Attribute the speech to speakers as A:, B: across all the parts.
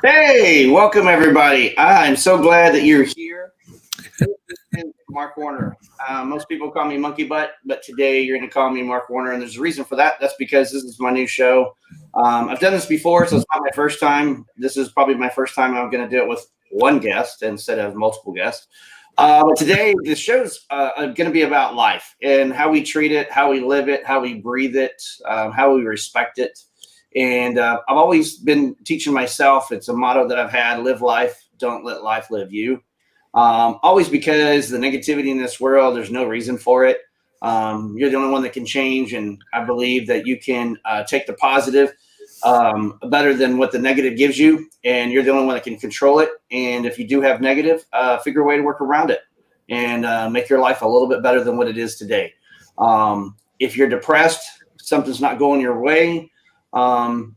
A: Hey, welcome everybody. I'm so glad that you're here. This is Mark Warner. Most people call me Monkey Butt, but today you're going to call me Mark Warner, and there's a reason for that. That's because this is my new show. I've done this before, so it's not my first time. This is probably my first time I'm going to do it with one guest instead of multiple guests. But today, the show's going to be about life and how we treat it, how we live it, how we breathe it, how we respect it. And I've always been teaching myself. It's a motto that I've had: live life, don't let life live you. Always, because the negativity in this world, there's no reason for it. You're the only one that can change. And I believe that you can take the positive better than what the negative gives you. And you're the only one that can control it. And if you do have negative, figure a way to work around it and make your life a little bit better than what it is today. If you're depressed, something's not going your way.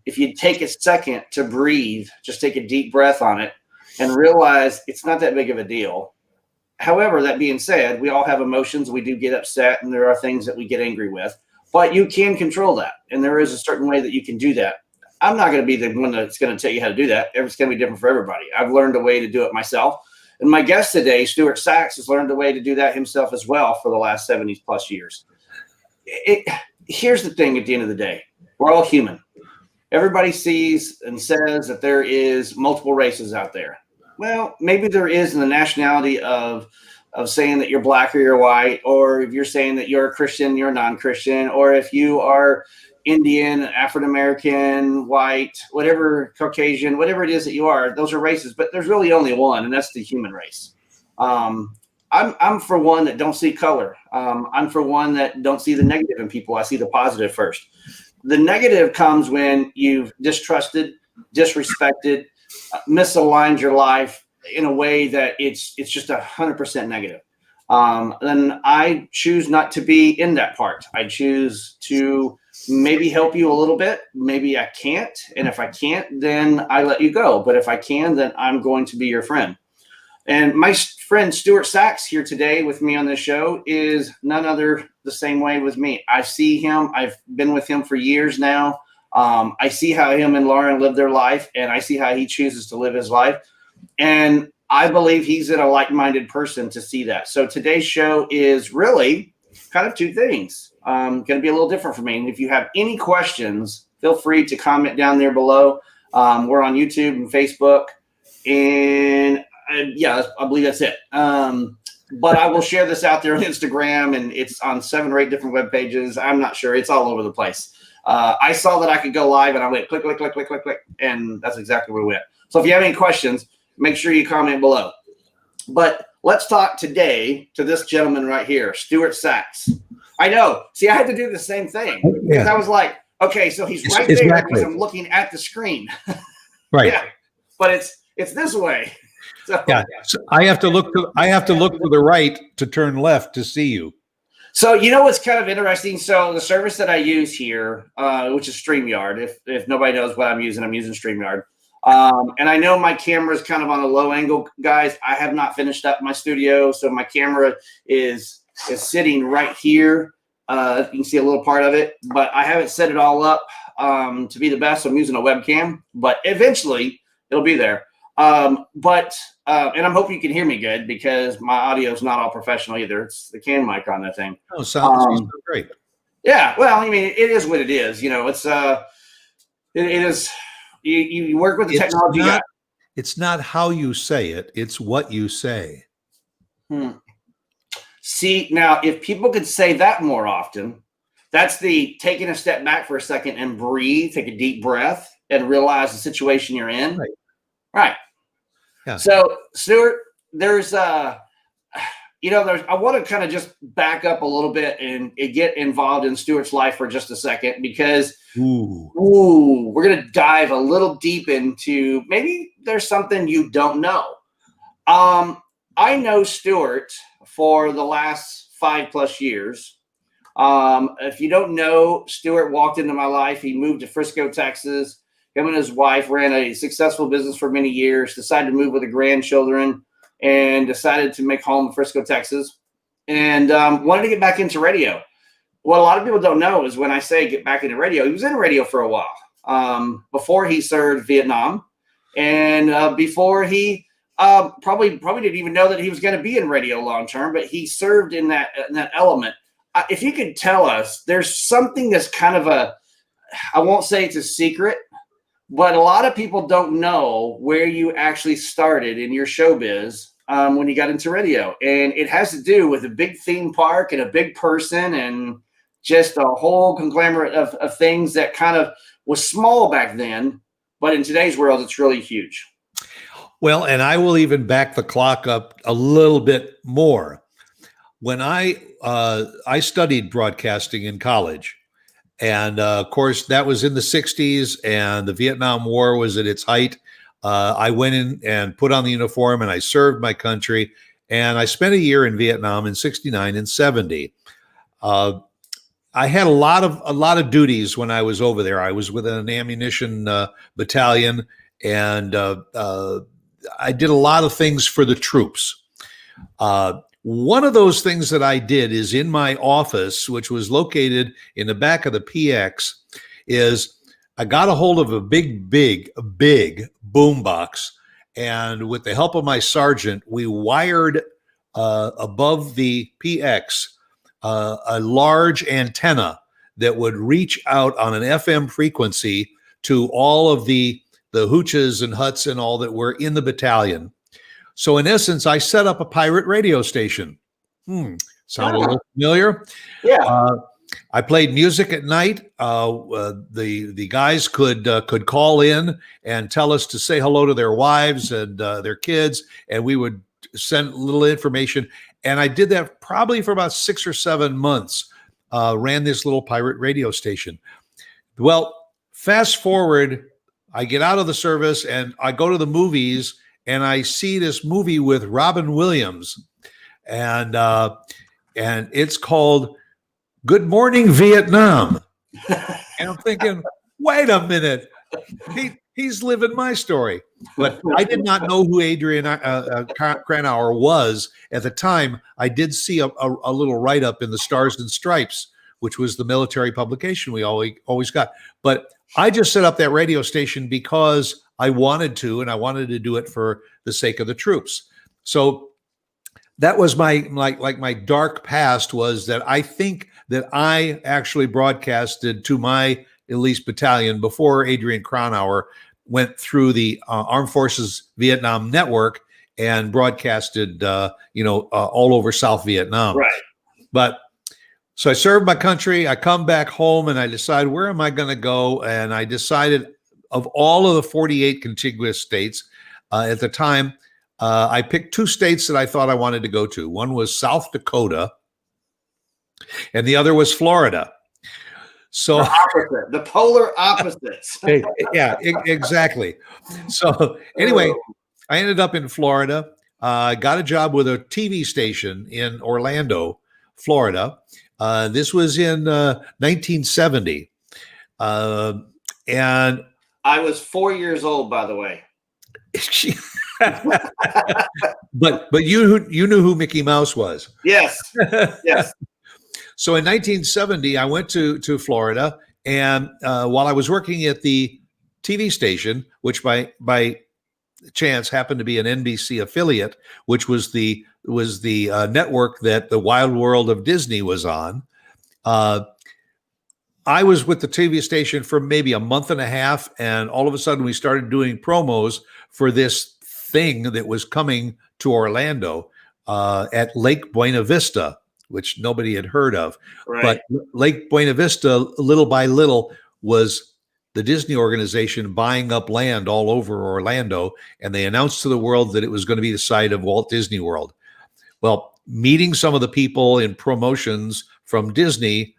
A: If you take a second to breathe, just take a deep breath on it and realize it's not that big of a deal. However, that being said, we all have emotions. We do get upset, and there are things that we get angry with, but you can control that. And there is a certain way that you can do that. I'm not going to be the one that's going to tell you how to do that. It's going to be different for everybody. I've learned a way to do it myself. And my guest today, Stuart Sax, has learned a way to do that himself as well for the last 70 plus years. Here's the thing: at the end of the day, we're all human. Everybody sees and says that there is multiple races out there. Well, maybe there is in the nationality of saying that you're black or you're white, or if you're saying that you're a Christian, you're non-Christian, or if you are Indian, African-American, white, whatever, Caucasian, whatever it is that you are, those are races. But there's really only one, and that's the human race. I'm for one that don't see color. I'm for one that don't see the negative in people. I see the positive first. The negative comes when you've distrusted, disrespected, misaligned your life in a way that it's just 100% negative. Then I choose not to be in that part. I choose to maybe help you a little bit. Maybe I can't. And if I can't, then I let you go. But if I can, then I'm going to be your friend. And my friend Stuart Sax here today with me on this show is none other the same way with me. I see him. I've been with him for years now. I see how him and Lauren live their life, and I see how he chooses to live his life. And I believe he's a like-minded person to see that. So today's show is really kind of two things. Going to be a little different for me. And if you have any questions, feel free to comment down there below. We're on YouTube and Facebook, and yeah, I believe that's it. But I will share this out there on Instagram, and it's on 7 or 8 different web pages. I'm not sure. It's all over the place. I saw that I could go live, and I went click, click, click, click, click, click, and that's exactly where we went. So if you have any questions, make sure you comment below. But let's talk today to this gentleman right here, Stuart Sax. I know. See, I had to do the same thing because I was like, okay, so he's right there because I'm looking at the screen.
B: Right.
A: Yeah, but it's this way. So,
B: yeah. So I have to look to the right to turn left to see you.
A: So you know what's kind of interesting? So the service that I use here, which is StreamYard, if nobody knows what I'm using StreamYard. And I know my camera is kind of on a low angle, guys. I have not finished up my studio, so my camera is sitting right here. You can see a little part of it, but I haven't set it all up to be the best. So I'm using a webcam, but eventually it'll be there. And I'm hoping you can hear me good because my audio is not all professional either. It's the can mic on that thing.
B: Oh, sounds great.
A: Yeah. Well, I mean, it is what it is. You know, it's it is. You work with the technology.
B: It's not how you say it; it's what you say.
A: See, now if people could say that more often, that's the taking a step back for a second and breathe, take a deep breath, and realize the situation you're in. Right.
B: Yeah.
A: So, Stuart, there's I want to kind of just back up a little bit and get involved in Stuart's life for just a second because we're going to dive a little deep into maybe there's something you don't know. I know Stuart for the last 5+ years. If you don't know, Stuart walked into my life. He moved to Frisco, Texas. Him and his wife ran a successful business for many years, decided to move with the grandchildren, and decided to make home in Frisco, Texas, and wanted to get back into radio. What a lot of people don't know is when I say get back into radio, he was in radio for a while. Before he served Vietnam, And before he probably didn't even know that he was going to be in radio long term, but he served in that element. If you could tell us, there's something that's kind of I won't say it's a secret, but a lot of people don't know where you actually started in your showbiz when you got into radio. And it has to do with a big theme park and a big person and just a whole conglomerate of things that kind of was small back then, but in today's world, it's really huge.
B: Well, and I will even back the clock up a little bit more. When I studied broadcasting in college, and of course that was in the 60s, and the Vietnam War was at its height. I went in and put on the uniform, and I served my country, and I spent a year in Vietnam in 69 and 70. I had a lot of duties when I was over there. I was with an ammunition battalion, and I did a lot of things for the troops. One of those things that I did is in my office, which was located in the back of the PX, is I got a hold of a big boom box, and with the help of my sergeant, we wired above the PX a large antenna that would reach out on an FM frequency to all of the hooches and huts and all that were in the battalion. So in essence, I set up a pirate radio station. Sound a little familiar?
A: Yeah.
B: I played music at night. The guys could call in and tell us to say hello to their wives and their kids, and we would send little information. And I did that probably for about 6 or 7 months, ran this little pirate radio station. Well, fast forward, I get out of the service and I go to the movies, and I see this movie with Robin Williams, and it's called Good Morning Vietnam. And I'm thinking, wait a minute, he's living my story. But I did not know who Adrian Cranauer was at the time. I did see a little write-up in the Stars and Stripes, which was the military publication we always got. But I just set up that radio station because I wanted to, and I wanted to do it for the sake of the troops. So that was my dark past, was that I think that I actually broadcasted to my Elise battalion before Adrian Cranauer went through the Armed Forces Vietnam Network and broadcasted, all over South Vietnam.
A: Right.
B: But so I served my country. I come back home and I decide, where am I going to go? And I decided, of all of the 48 contiguous states at the time, I picked 2 states that I thought I wanted to go to. One was South Dakota, and the other was Florida. So
A: the polar opposites.
B: Yeah, exactly. So anyway, I ended up in Florida. I got a job with a TV station in Orlando, Florida. This was in 1970. And
A: I was 4 years old, by the way.
B: but you knew who Mickey Mouse was.
A: Yes. Yes.
B: So in 1970, I went to Florida, and while I was working at the TV station, which by chance happened to be an NBC affiliate, which was the network that the Wild World of Disney was on, I was with the TV station for maybe a month and a half, and all of a sudden we started doing promos for this thing that was coming to Orlando at Lake Buena Vista, which nobody had heard of.
A: Right.
B: But Lake Buena Vista, little by little, was the Disney organization buying up land all over Orlando, and they announced to the world that it was going to be the site of Walt Disney World. Well, meeting some of the people in promotions from Disney,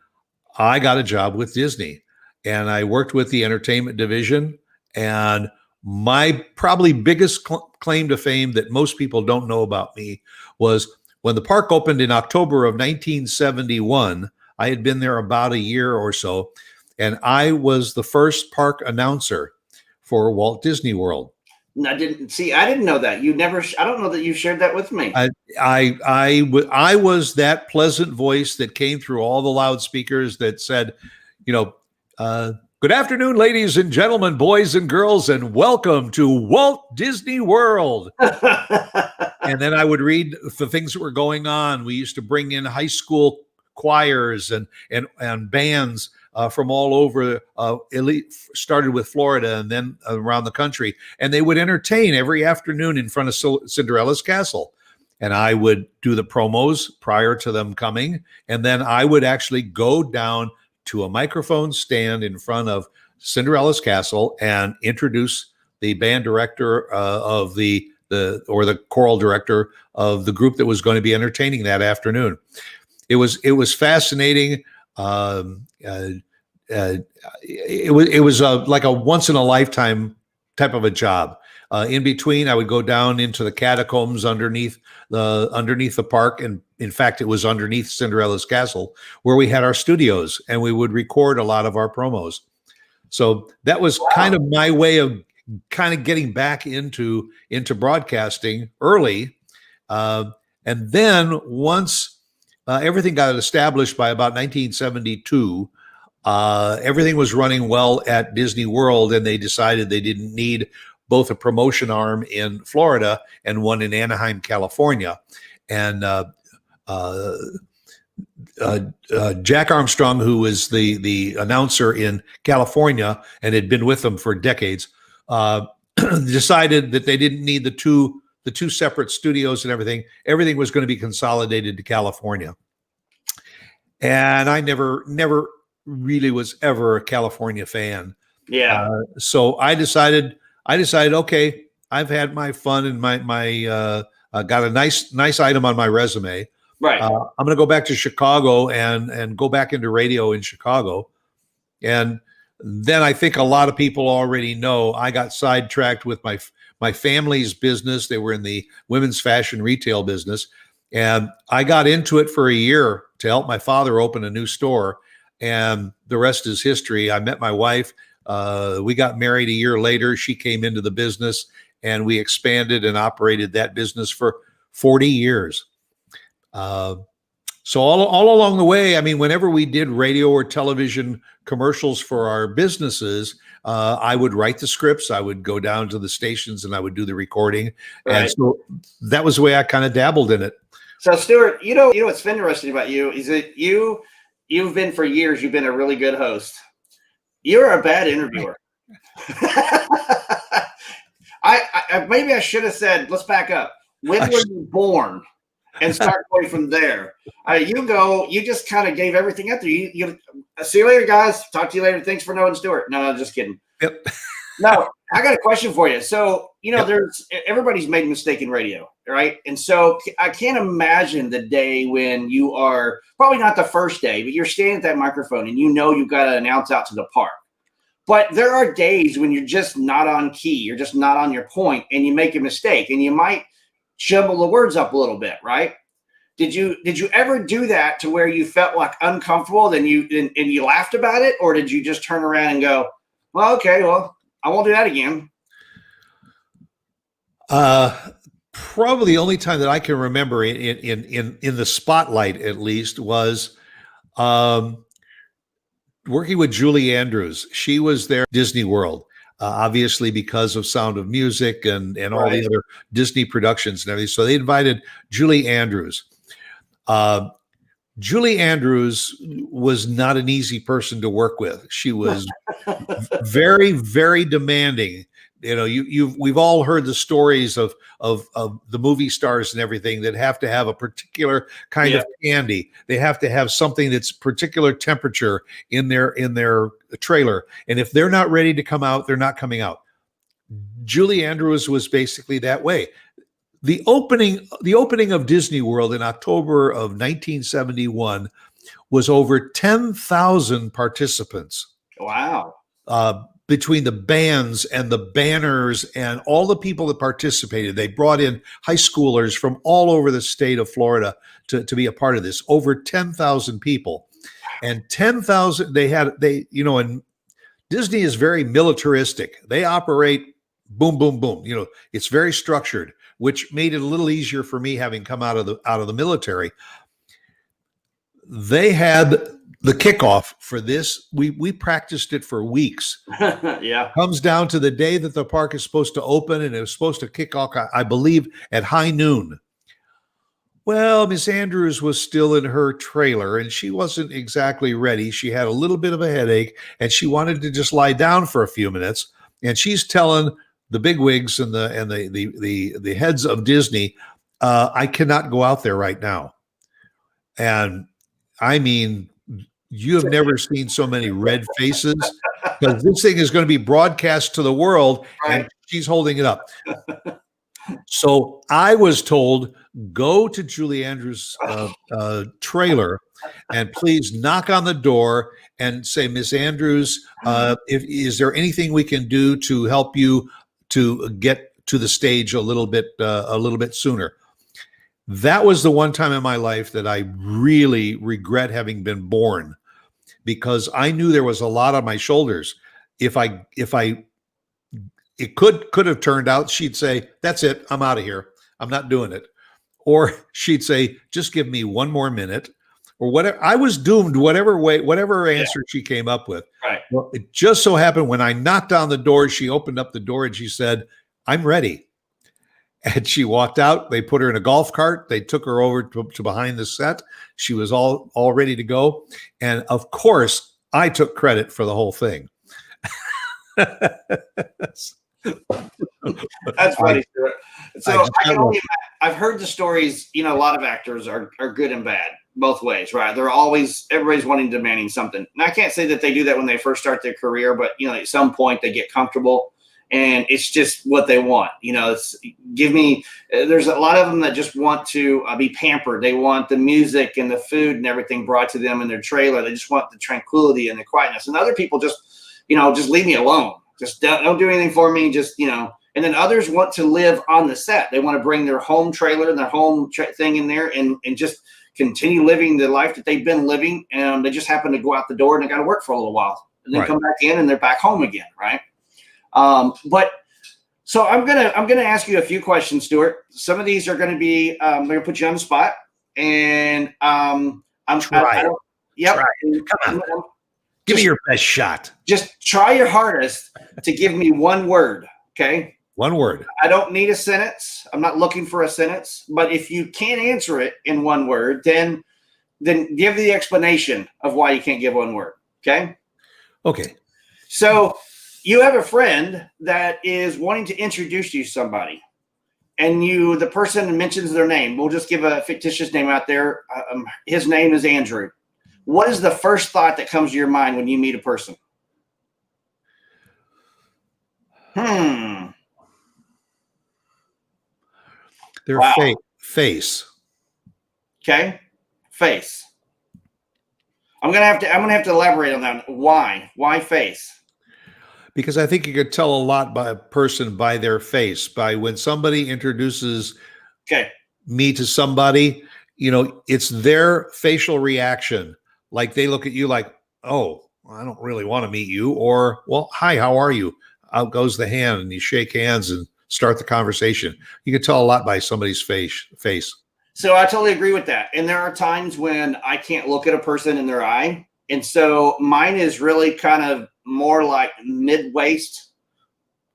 B: I got a job with Disney, and I worked with the entertainment division. And my probably biggest claim to fame that most people don't know about me was when the park opened in October of 1971. I had been there about a year or so, and I was the first park announcer for Walt Disney World.
A: I didn't know that. I don't know that you shared that with me.
B: I was that pleasant voice that came through all the loudspeakers that said, Good afternoon, ladies and gentlemen, boys and girls, and welcome to Walt Disney World. And then I would read the things that were going on. We used to bring in high school choirs and bands from all over. Elite started with Florida and then around the country, and they would entertain every afternoon in front of Cinderella's castle. And I would do the promos prior to them coming, and then I would actually go down to a microphone stand in front of Cinderella's castle and introduce the band director of the choral director of the group that was going to be entertaining that afternoon. It was fascinating. It was like a once in a lifetime type of a job. In between, I would go down into the catacombs underneath the park, and in fact, it was underneath Cinderella's castle where we had our studios, and we would record a lot of our promos. So that was kind of my way of kind of getting back into broadcasting early, and then once everything got established by about 1972, everything was running well at Disney World, and they decided they didn't need both a promotion arm in Florida and one in Anaheim, California. And Jack Armstrong, who was the announcer in California and had been with them for decades, decided that they didn't need the two separate studios and everything. Everything was going to be consolidated to California. And I never really was ever a California fan.
A: Yeah.
B: So I decided, okay, I've had my fun and my got a nice item on my resume.
A: Right.
B: I'm going to go back to Chicago and go back into radio in Chicago. And then I think a lot of people already know I got sidetracked with my family's business. They were in the women's fashion retail business. And I got into it for a year to help my father open a new store. And the rest is history. I met my wife. We got married a year later. She came into the business, and we expanded and operated that business for 40 years. So all along the way, I mean, whenever we did radio or television commercials for our businesses, I would write the scripts. I would go down to the stations and I would do the recording.
A: Right.
B: And so that was the way I kind of dabbled in it.
A: So Stuart, you know what's interesting about you is that you've been for years, you've been a really good host. You're a bad interviewer. I maybe I should have said, let's back up. When were you born? And start going from there. You just kind of gave everything out there. You see you later, guys. Talk to you later. Thanks for knowing Stuart. No, just kidding.
B: Yep.
A: No, I got a question for you. So, there's everybody's made a mistake in radio, right? And so I can't imagine the day when you are probably not the first day, but you're standing at that microphone and you've got to announce out to the park. But there are days when you're just not on key. You're just not on your point, and you make a mistake, and you might jumble the words up a little bit, right? Did you ever do that to where you felt like uncomfortable and you laughed about it, or did you just turn around and go, well, okay, well, I won't do that again?
B: Probably the only time that I can remember in the spotlight, at least, was working with Julie Andrews. She was there at Disney World. Obviously because of Sound of Music and all the other Disney productions and everything. So they invited Julie Andrews. Julie Andrews was not an easy person to work with. She was very, very demanding. We've all heard the stories of the movie stars and everything that have to have a particular kind of candy. They have to have something that's particular temperature in their trailer. And if they're not ready to come out, they're not coming out. Julie Andrews was basically that way. The opening of Disney World in October of 1971 was over 10,000 participants.
A: Wow.
B: Between the bands and the banners and all the people that participated. They brought in high schoolers from all over the state of Florida to be a part of this. Over 10,000 people. And 10,000, and Disney is very militaristic. They operate boom, boom, boom. It's very structured, which made it a little easier for me having come out of the military. They had the kickoff for this, we practiced it for weeks.
A: Yeah.
B: Comes down to the day that the park is supposed to open, and it was supposed to kick off, I believe, at high noon. Well, Miss Andrews was still in her trailer, and she wasn't exactly ready. She had a little bit of a headache, and she wanted to just lie down for a few minutes. And she's telling the bigwigs and the heads of Disney, I cannot go out there right now. And I mean, you have never seen so many red faces, because this thing is going to be broadcast to the world, and she's holding it up. So I was told, go to Julie Andrews' trailer and please knock on the door and say, Miss Andrews, is there anything we can do to help you to get to the stage a little bit sooner? That was the one time in my life that I really regret having been born, because I knew there was a lot on my shoulders. If it could have turned out, she'd say, that's it, I'm out of here, I'm not doing it. Or she'd say, just give me one more minute, or whatever. I was doomed whatever answer she came up with.
A: Right.
B: Well, it just so happened when I knocked on the door, she opened up the door and she said, I'm ready. And she walked out. They put her in a golf cart. They took her over to behind the set. She was all ready to go. And of course, I took credit for the whole thing.
A: That's funny, Stuart. So I've heard the stories. You know, a lot of actors are good and bad both ways, right? Everybody's demanding something. And I can't say that they do that when they first start their career, but you know, at some point they get comfortable and it's just what they want. You know, there's a lot of them that just want to be pampered. They want the music and the food and everything brought to them in their trailer. They just want the tranquility and the quietness. And other people just leave me alone. Just don't do anything for me. Just, and then others want to live on the set. They want to bring their home trailer and their home thing in there and just continue living the life that they've been living. And they just happen to go out the door and they got to work for a little while and then come back in and they're back home again. Right. But so I'm going to ask you a few questions, Stuart. Some of these are going to be, I'm going to put you on the spot and,
B: Try.
A: Yep.
B: Come on. Give me your best shot.
A: Just try your hardest to give me one word. Okay.
B: One word.
A: I don't need a sentence. I'm not looking for a sentence, but if you can't answer it in one word, then give the explanation of why you can't give one word. Okay.
B: Okay.
A: So you have a friend that is wanting to introduce you to somebody and the person mentions their name. We'll just give a fictitious name out there. His name is Andrew. What is the first thought that comes to your mind when you meet a person?
B: Their face.
A: Okay. Face. I'm gonna have to elaborate on that. Why? Why face?
B: Because I think you could tell a lot by a person by their face. By when somebody introduces me to somebody, it's their facial reaction. Like they look at you like, oh, I don't really want to meet you. Or, well, hi, how are you? Out goes the hand and you shake hands and start the conversation. You can tell a lot by somebody's face.
A: So I totally agree with that. And there are times when I can't look at a person in their eye. And so mine is really kind of more like mid-waist.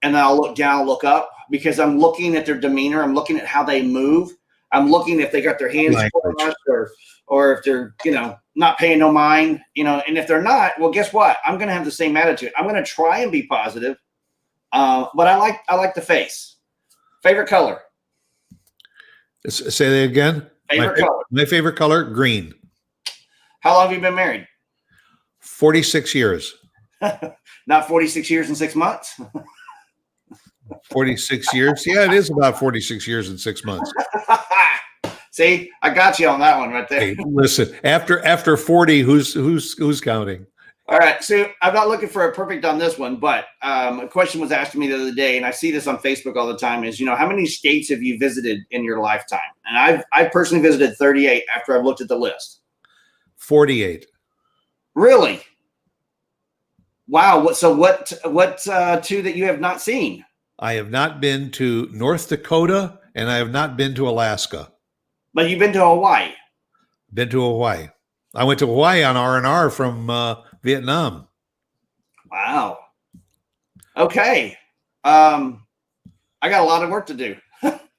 A: And then I'll look down, look up because I'm looking at their demeanor. I'm looking at how they move. I'm looking if they got their hands crossed or if they're, not paying no mind, and if they're not, well, guess what? I'm going to have the same attitude. I'm going to try and be positive. But I like the face. Favorite color?
B: Say that again.
A: Color.
B: My favorite color, green.
A: How long have you been married?
B: 46 years.
A: Not 46 years and 6 months.
B: 46 years. Yeah, it is about 46 years and 6 months.
A: See, I got you on that one right there.
B: Hey, listen, after 40, who's counting?
A: All right. So I'm not looking for a perfect on this one, but a question was asked to me the other day, and I see this on Facebook all the time is, how many states have you visited in your lifetime? And I've personally visited 38 after I've looked at the list.
B: 48.
A: Really? Wow. What two that you have not seen?
B: I have not been to North Dakota and I have not been to Alaska.
A: But you've been to Hawaii.
B: Been to Hawaii. I went to Hawaii on R&R from Vietnam.
A: Wow. Okay. I got a lot of work to do.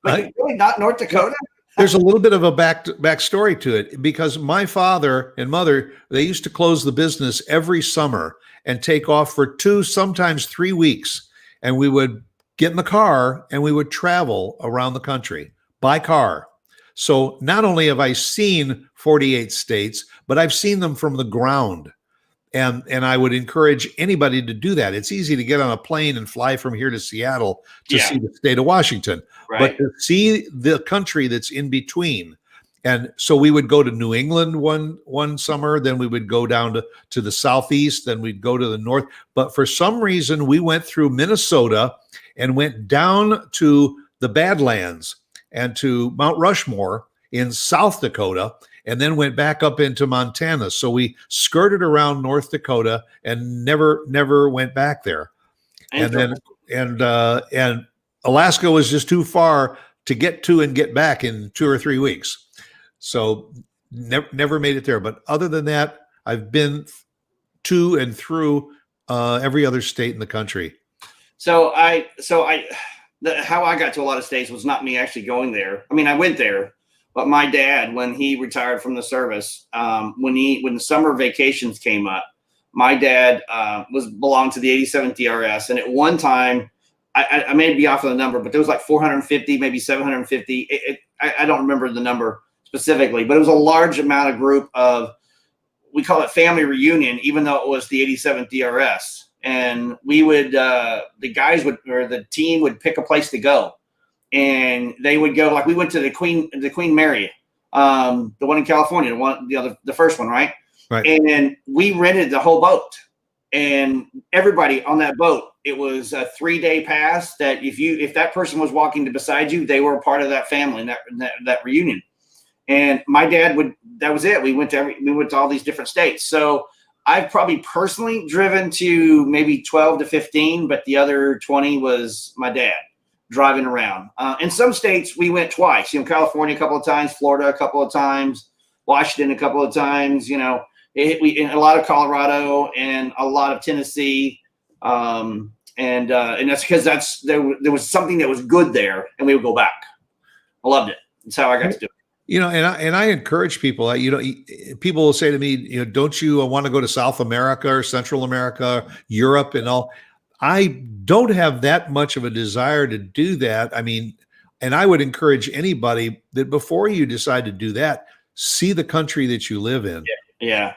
A: But really not North Dakota?
B: There's a little bit of a backstory to it, because my father and mother, they used to close the business every summer and take off for 2, sometimes 3 weeks. And we would get in the car and we would travel around the country by car. So not only have I seen 48 states, but I've seen them from the ground. And I would encourage anybody to do that. It's easy to get on a plane and fly from here to Seattle to see the state of Washington, but to see the country that's in between. And so we would go to New England one summer, then we would go down to the southeast, then we'd go to the north. But for some reason, we went through Minnesota and went down to the Badlands and to Mount Rushmore in South Dakota, and then went back up into Montana. So we skirted around North Dakota and never went back there. And Alaska was just too far to get to and get back in 2 or 3 weeks. So never made it there. But other than that, I've been to and through every other state in the country.
A: How I got to a lot of states was not me actually going there. I mean, I went there. But my dad, when he retired from the service, when the summer vacations came up, my dad belonged to the 87th DRS, and at one time, I may be off of the number, but there was like 450, maybe 750. I don't remember the number specifically, but it was a large amount of group of, we call it family reunion, even though it was the 87th DRS, and we would the team would pick a place to go. And they would go, like, we went to the Queen Mary, the one in California, the first one, right? And we rented the whole boat, and everybody on that boat, it was a 3-day pass that if that person was walking beside you, they were a part of that family and that reunion. And my dad that was it. We went to all these different states. So I've probably personally driven to maybe 12 to 15, but the other 20 was my dad driving around. In some states, we went twice. California a couple of times, Florida a couple of times, Washington a couple of times. In a lot of Colorado and a lot of Tennessee, and that's because there was something that was good there, and we would go back. I loved it. That's how I got to do it.
B: And I encourage people. People will say to me, don't you want to go to South America or Central America, Europe, and all? I don't have that much of a desire to do that. I mean, and I would encourage anybody that before you decide to do that, see the country that you live in.
A: Yeah.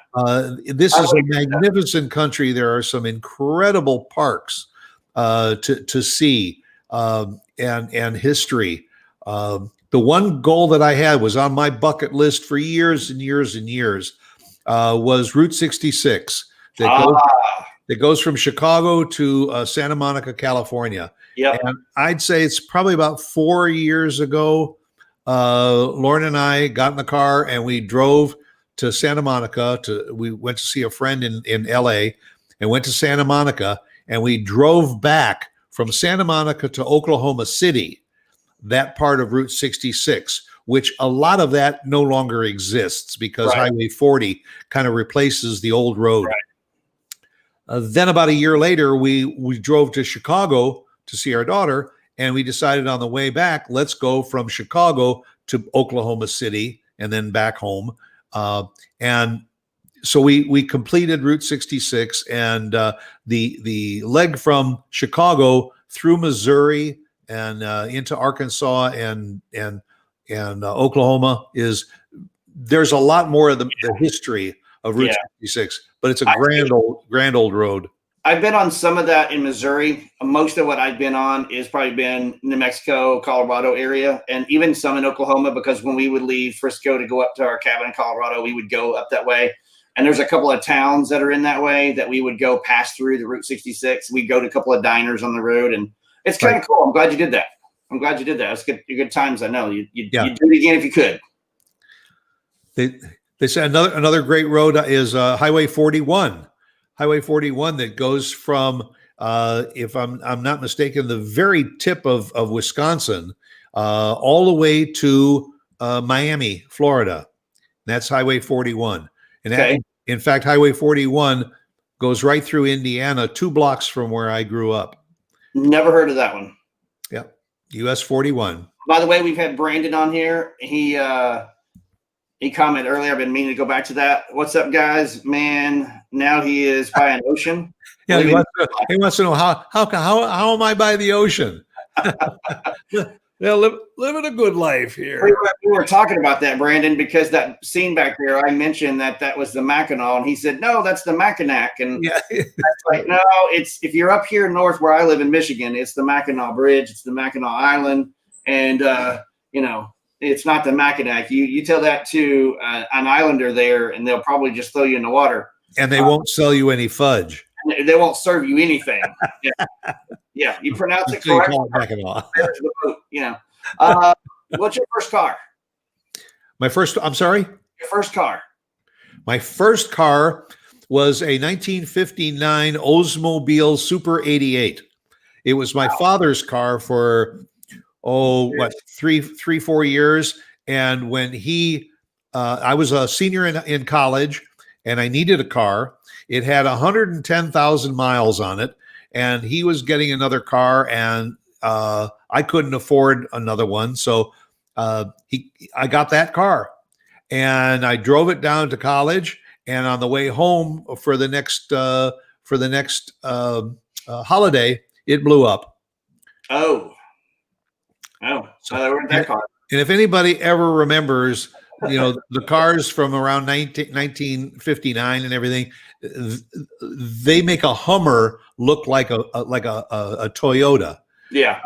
B: This is a magnificent country. There are some incredible parks to see and history. The one goal that I had was on my bucket list for years and years and years was Route 66 that goes from Chicago to Santa Monica, California.
A: Yeah.
B: And I'd say it's probably about 4 years ago. Lauren and I got in the car and we drove to Santa Monica. We went to see a friend in LA and went to Santa Monica, and we drove back from Santa Monica to Oklahoma City, that part of Route 66, which a lot of that no longer exists because Highway 40 kind of replaces the old road.
A: Right.
B: Then about a year later, we drove to Chicago to see our daughter, and we decided on the way back, let's go from Chicago to Oklahoma City and then back home. And so we completed Route 66, and the leg from Chicago through Missouri and into Arkansas and Oklahoma there's a lot more of the history of Route 66, but it's a grand old road.
A: I've been on some of that in Missouri. Most of what I've been on is probably been New Mexico, Colorado area, and even some in Oklahoma, because when we would leave Frisco to go up to our cabin in Colorado, we would go up that way. And there's a couple of towns that are in that way that we would go pass through the Route 66. We go to a couple of diners on the road, and it's kind of cool. I'm glad you did that. It's good times. I know you'd do it again if you could.
B: They said another great road is Highway 41. Highway 41 that goes from, if I'm not mistaken, the very tip of Wisconsin, all the way to Miami, Florida. That's Highway 41. And
A: Okay.
B: in fact, Highway 41 goes right through Indiana, 2 blocks from where I grew up.
A: Never heard of that one.
B: Yeah. US 41.
A: By the way, we've had Brandon on here. He commented earlier. I've been meaning to go back to that. What's up, guys? Man, now he is by an ocean.
B: Yeah, he wants to know how am I by the ocean? Yeah, living a good life here.
A: We were talking about that, Brandon, because that scene back there, I mentioned that was the Mackinac, and he said, "No, that's the Mackinac." And
B: yeah,
A: that's like, no, it's if you're up here north where I live in Michigan, it's the Mackinac Bridge, it's the Mackinac Island, and it's not the Mackinac. You tell that to an islander there, and they'll probably just throw you in the water,
B: and they won't sell you any fudge.
A: They won't serve you anything. Yeah, you pronounce it correct. What's your first car?
B: I'm sorry?
A: Your first car.
B: My first car was a 1959 Oldsmobile Super 88. It was my father's car for, 4 years. And when I was a senior in college and I needed a car, it had 110,000 miles on it. And he was getting another car, and I couldn't afford another one, so I got that car, and I drove it down to college. And on the way home for the next holiday, it blew up.
A: So that car.
B: And if anybody ever remembers, the cars from around 1959 and everything, they make a Hummer look like a Toyota.
A: Yeah.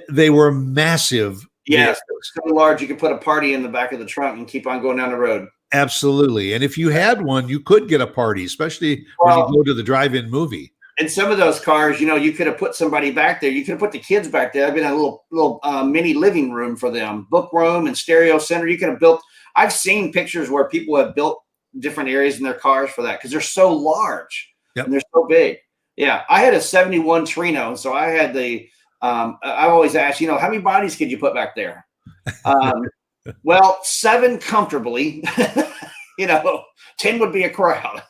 B: They were massive.
A: Yes, so large you could put a party in the back of the trunk and keep on going down the road.
B: Absolutely. And if you had one, you could get a party, especially when you go to the drive-in movie. And
A: some of those cars, you could have put somebody back there. You could have put the kids back there. I've been a little mini living room for them, book room and stereo center. You could have built. I've seen pictures where people have built different areas in their cars for that because they're so large.
B: Yep.
A: And they're so big. Yeah, I had a 71 Trino, so I had the. I've always asked, how many bodies could you put back there? Well, 7 comfortably. 10 would be a crowd.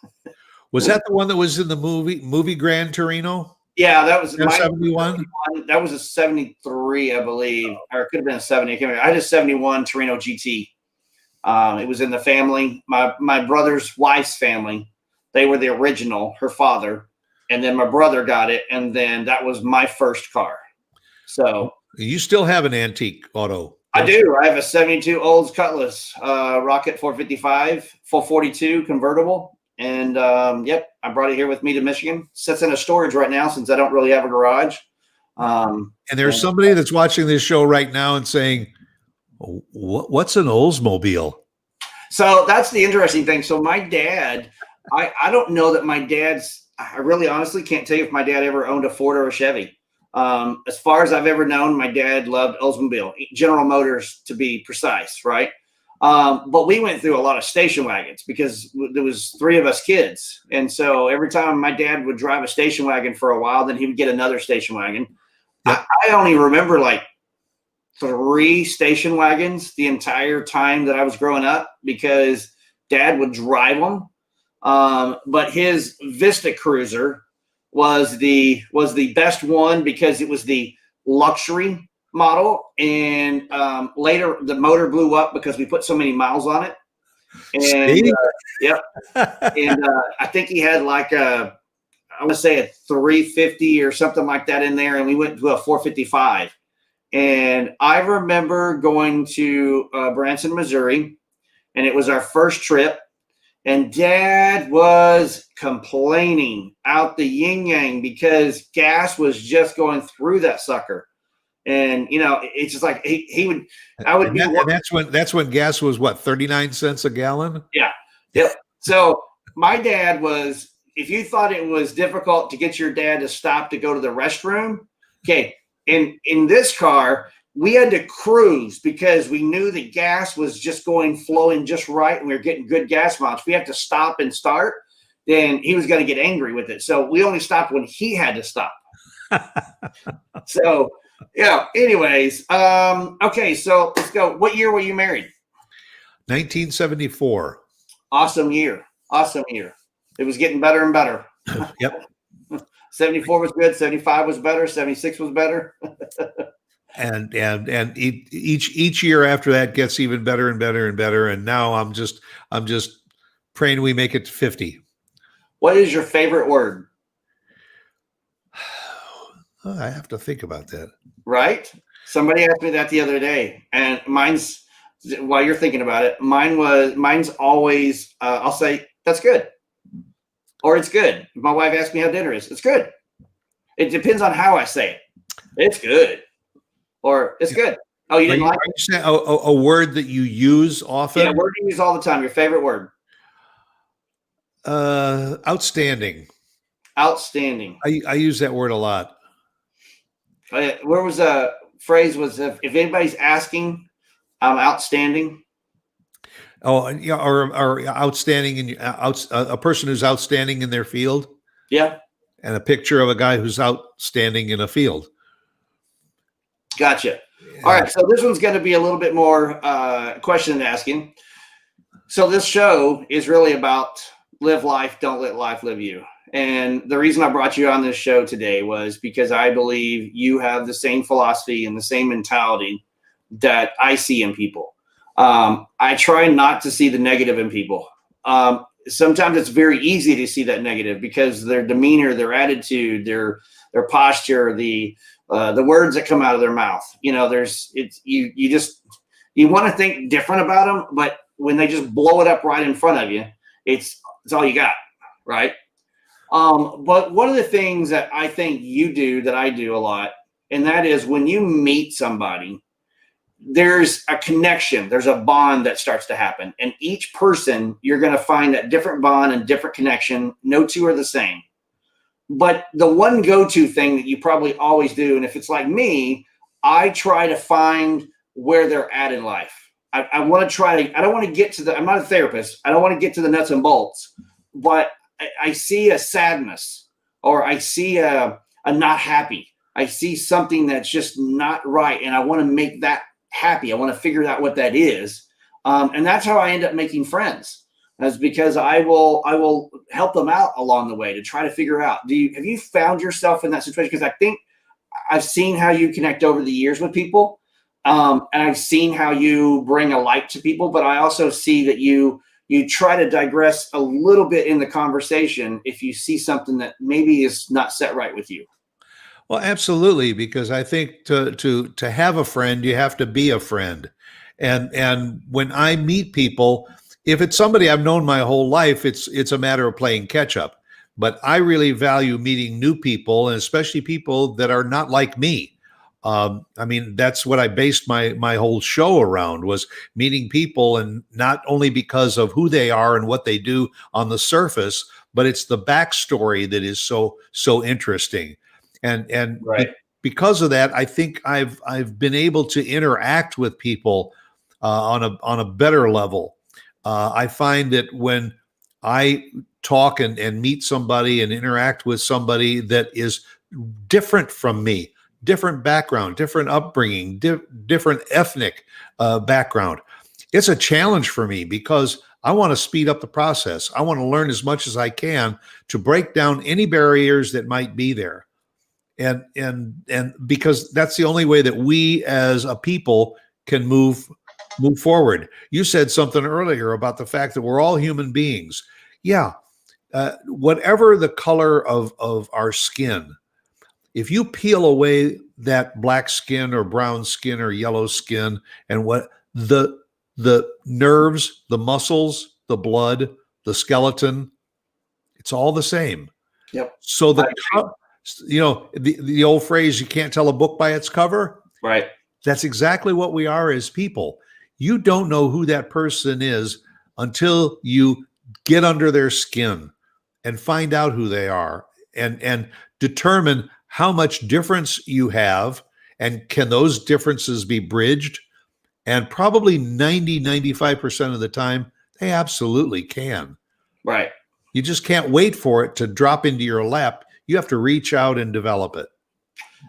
B: Was that the one that was in the movie Gran Torino?
A: Yeah, that was
B: 71.
A: That was a 73, I believe, or it could have been a 70. I had a 71 Torino GT. It was in the family. My brother's wife's family. They were the original. Her father, and then my brother got it, and then that was my first car. So
B: you still have an antique auto?
A: I do. I have a 72 Olds Cutlass Rocket 455, 442 convertible. And yep, I brought it here with me to Michigan. Sits in a storage right now since I don't really have a garage.
B: And there's somebody that's watching this show right now and saying, what's an Oldsmobile? So
A: that's the interesting thing. So my dad, I don't know that my dad's, I really honestly can't tell you if my dad ever owned a Ford or a Chevy. As far as I've ever known, my dad loved Oldsmobile, General Motors to be precise, right? But we went through a lot of station wagons because there was 3 of us kids. And so every time my dad would drive a station wagon for a while, then he would get another station wagon. Yep. I only remember like 3 station wagons the entire time that I was growing up because Dad would drive them. But his Vista Cruiser was the best one because it was the luxury model, and later the motor blew up because we put so many miles on it. And yep, and I think he had like I want to say a 350 or something like that in there, and we went to a 455. And I remember going to Branson, Missouri, and it was our first trip. And Dad was complaining out the yin yang because gas was just going through that sucker. And, it's just like he would, I would be.
B: And that's when gas was what, 39 cents a gallon?
A: Yeah. Yep. So my dad was, if you thought it was difficult to get your dad to stop to go to the restroom, okay. In this car, we had to cruise because we knew the gas was just flowing just right, and we were getting good gas mileage. If we had to stop and start, then he was going to get angry with it. So we only stopped when he had to stop. So, yeah. Anyways, okay. So let's go. What year were you married?
B: 1974.
A: Awesome year. Awesome year. It was getting better and better.
B: Yep.
A: 74 was good. 75 was better. 76 was better.
B: And each year after that gets even better and better and better. And now I'm just praying we make it to 50.
A: What is your favorite word?
B: I have to think about that.
A: Right? Somebody asked me that the other day, and mine's, while you're thinking about it, mine's always, I'll say, that's good. Or it's good. If my wife asks me how dinner is, it's good. It depends on how I say it. It's good. Or it's good. Oh, you didn't like it?
B: Saying a word that you use often?
A: Yeah, word you use all the time. Your favorite word?
B: Outstanding.
A: Outstanding.
B: I use that word a lot.
A: Where was a phrase was if anybody's asking, I'm outstanding.
B: Oh, yeah, or outstanding in a person who's outstanding in their field.
A: Yeah.
B: And a picture of a guy who's outstanding in a field.
A: Gotcha. All right. So this one's going to be a little bit more question asking. So this show is really about live life, don't let life live you. And the reason I brought you on this show today was because I believe you have the same philosophy and the same mentality that I see in people. I try not to see the negative in people. Sometimes it's very easy to see that negative because their demeanor, their attitude, their posture, the words that come out of their mouth. You know, you want to think different about them, but when they just blow it up right in front of you, it's all you got, right? But one of the things that I think you do that I do a lot, and that is when you meet somebody, there's a connection, there's a bond that starts to happen. And each person, you're going to find that different bond and different connection. No two are the same. But the one go-to thing that you probably always do, and if it's like me, I try to find where they're at in life. I want to try to, I don't want to get to I'm not a therapist. I don't want to get to the nuts and bolts, but I see a sadness, or I see a not happy. I see something that's just not right, and I want to make that happy. I want to figure out what that is, and that's how I end up making friends. That's because I will help them out along the way to try to figure out. Have you found yourself in that situation? Because I think I've seen how you connect over the years with people, and I've seen how you bring a light to people. But I also see that you try to digress a little bit in the conversation if you see something that maybe is not set right with you.
B: Well, absolutely, because I think to have a friend, you have to be a friend. And when I meet people, if it's somebody I've known my whole life, it's a matter of playing catch up. But I really value meeting new people, and especially people that are not like me. I mean, that's what I based my whole show around, was meeting people, and not only because of who they are and what they do on the surface, but it's the backstory that is so interesting. And
A: Right.
B: Because of that, I think I've been able to interact with people on a better level. I find that when I talk and meet somebody and interact with somebody that is different from me, different background, different upbringing, different ethnic background, it's a challenge for me because I want to speed up the process. I want to learn as much as I can to break down any barriers that might be there. And because that's the only way that we as a people can move forward. You said something earlier about the fact that we're all human beings. Yeah. Whatever the color of our skin, if you peel away that black skin or brown skin or yellow skin, and what the nerves, the muscles, the blood, the skeleton, it's all the same.
A: Yep.
B: So the old phrase, you can't tell a book by its cover.
A: Right.
B: That's exactly what we are as people. You don't know who that person is until you get under their skin and find out who they are, and determine how much difference you have, and can those differences be bridged. And probably 95% of the time, they absolutely can.
A: Right.
B: You just can't wait for it to drop into your lap. You have to reach out and develop it.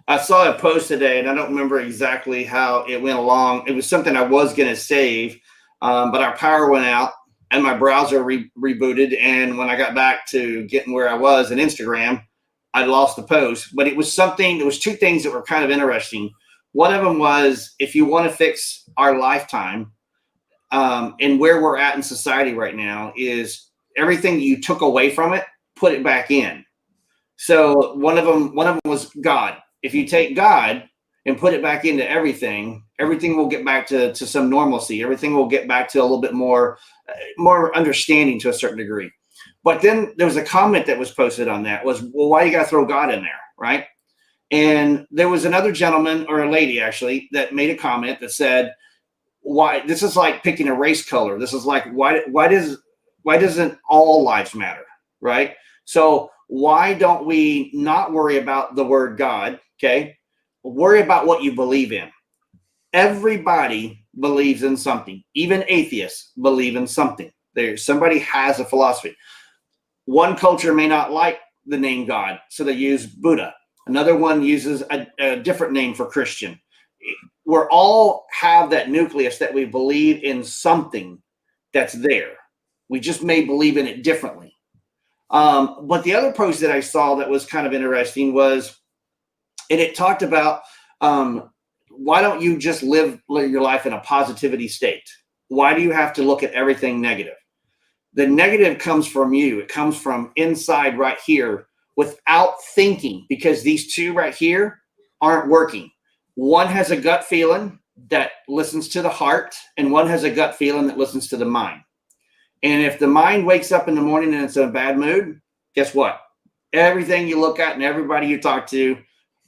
A: I saw a post today, and I don't remember exactly how it went along. It was something I was going to save, but our power went out, and my browser rebooted. And when I got back to getting where I was in Instagram, I lost the post. But it was something, there was two things that were kind of interesting. One of them was, if you want to fix our lifetime, and where we're at in society right now, is everything you took away from it, put it back in. So one of them was God. If you take God and put it back into everything will get back to some normalcy. Everything will get back to a little bit more understanding to a certain degree. But then there was a comment that was posted on that was, well, why you got to throw God in there, right? And there was another gentleman, or a lady actually, that made a comment that said, why, this is like picking a race color. This is like, why doesn't all lives matter, right? So why don't we not worry about the word God, okay? Worry about what you believe in. Everybody believes in something. Even atheists believe in something. Somebody has a philosophy. One culture may not like the name God, so they use Buddha. Another one uses a different name for Christian. We all have that nucleus that we believe in something that's there. We just may believe in it differently. But the other post that I saw that was kind of interesting was, and it talked about, why don't you just live your life in a positivity state? Why do you have to look at everything negative? The negative comes from you. It comes from inside right here without thinking, because these two right here aren't working. One has a gut feeling that listens to the heart, and one has a gut feeling that listens to the mind. And if the mind wakes up in the morning and it's in a bad mood, guess what? Everything you look at and everybody you talk to,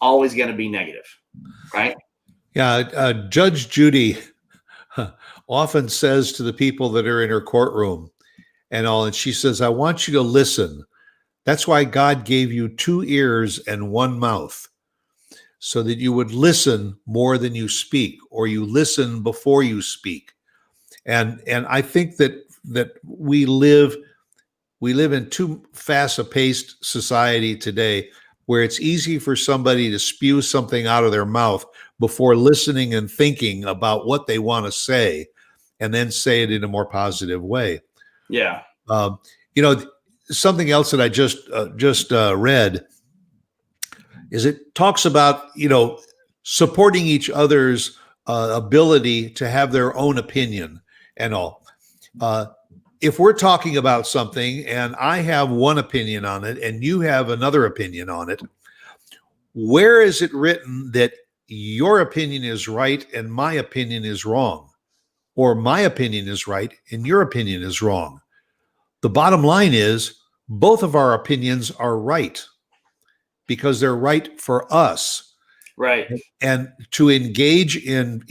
A: always going to be negative, right?
B: Yeah, Judge Judy often says to the people that are in her courtroom and she says, I want you to listen. That's why God gave you 2 ears and 1 mouth, so that you would listen more than you speak, or you listen before you speak. And I think that we live in too fast a paced society today, where it's easy for somebody to spew something out of their mouth before listening and thinking about what they want to say, and then say it in a more positive way.
A: Yeah.
B: Something else that I just read is, it talks about, supporting each other's ability to have their own opinion and all. If we're talking about something and I have one opinion on it and you have another opinion on it, where is it written that your opinion is right and my opinion is wrong? Or my opinion is right and your opinion is wrong? The bottom line is, both of our opinions are right, because they're right for us.
A: Right.
B: And to engage in